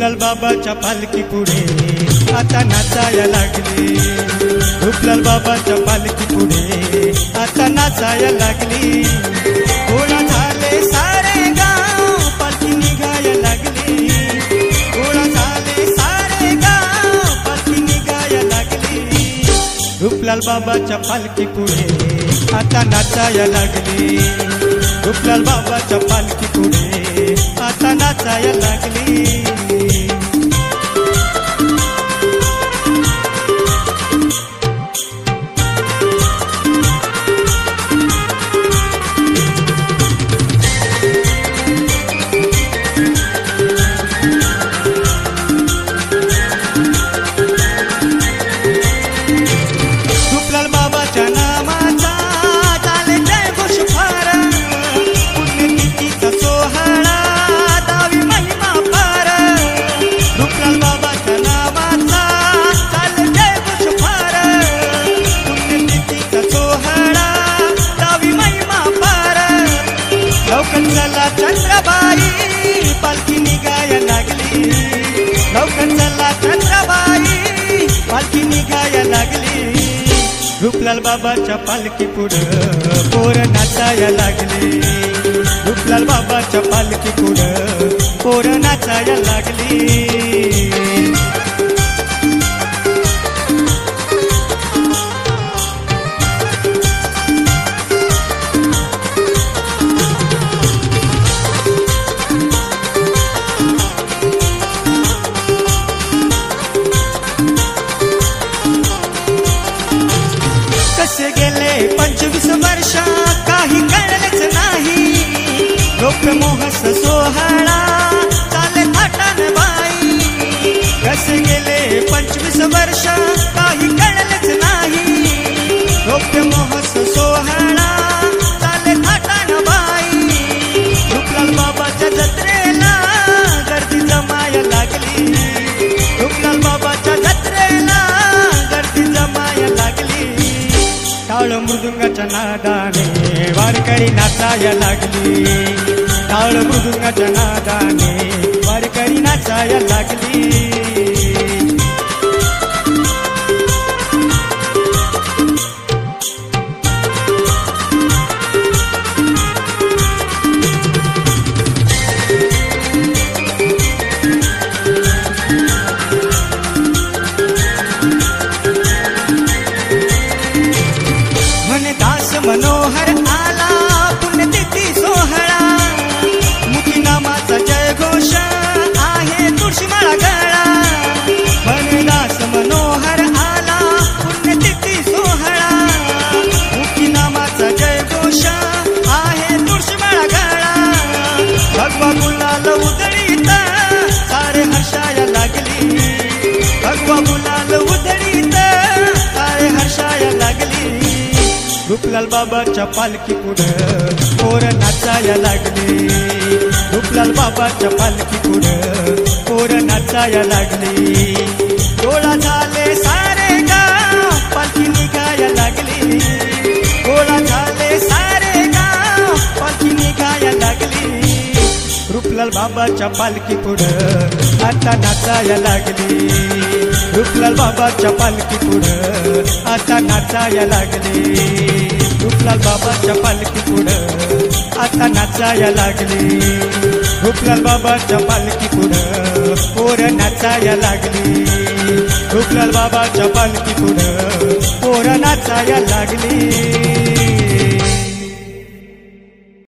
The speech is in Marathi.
रूपलाल बाबाच्या पालखी पुढे आता नाचाया लागली। रूपलाल बाबाच्या पालखी पुढे आता नाचाया लागली। गोळा झाले सारे गाव पालखी निघाया लागली। गोळा झाले सारे गाव पालखी निघाया लागली। रूपलाल बाबाच्या पालखी पुढे आता नाचाया लागली। रूपलाल बाबाच्या पालखी पुढे आता नाचाया लागली। रूपलाल बाबाच्या नामाचा झाले जय घोष फार। पुण्यतिथीचा सोहळा दावी महिमा पार। रूपलाल बाबाच्या नामाचा झाले जय घोष फार। पुण्यतिथीचा सोहळा दावी महिमा पार। लवकर चला चंद्रबाई पालखी निघाया लागली। लवकर चला चंद्रबाई पालखी निघाया लागली। रूपलाल बाबाच्या पालखी पुढं पोर नाचाया लागली। रूपलाल बाबाच्या पालखी पुढं पोर नाचाया लागली। कसे गेले 25 वर्ष काही कळलेच नाही। लोकमोहस सोहळा चाले थाटान बाई। कसे गेले 25 वर्ष काही कळलेच नाही। लोकमोहस सोहळा चाले थाटान बाई। रूपलाल बाबाच्या जत्रेला गर्दी जमाया लागली। रूपलाल बाबाच्या जत्रेला गर्दी जमाया लागली। टाळ मृदुंगाच्या नादाने वारकरी नाचाया लागली। टाळ मृदुंगाच्या नादाने वारकरी नाचाया लागली। दास मनोहर आला पुण्यतिथी सोहळा। मुखी नामाचा जय घोष आहे तुळशीमाळा गळा। दास मनोहर आला पुण्यतिथी सोहळा। मुखी नामाचा जय घोष आहे तुळशीमाळा गळा। भगवा गुलाल उधळीत सारे हर्षाया लागली। भगवा गुलाल उधळीत सारे हर्षाया लागली। रूपलाल बाबाच्या पालखी पुढं पोर नाचाया लागली। रूपलाल बाबाच्या पालखी पुढं पोर नाचाया लागली। गोळा झाले सारे गाव पालखी निघाया लागली। गोळा झाले सारे गाव पालखी निघाया लागली। रूपलाल बाबाच्या पालखी पुढं आता नाचाया लागली। रूपलाल बाबाच्या पालखी पुढं आता नाचाया लागली। रूपलाल बाबाच्या पालखी पुढं आता नाचाया लागली। रूपलाल बाबाच्या पालखी पुढं पोर नाचाया लागली। रूपलाल बाबाच्या पालखी पुढं पोर नाचाया लागली।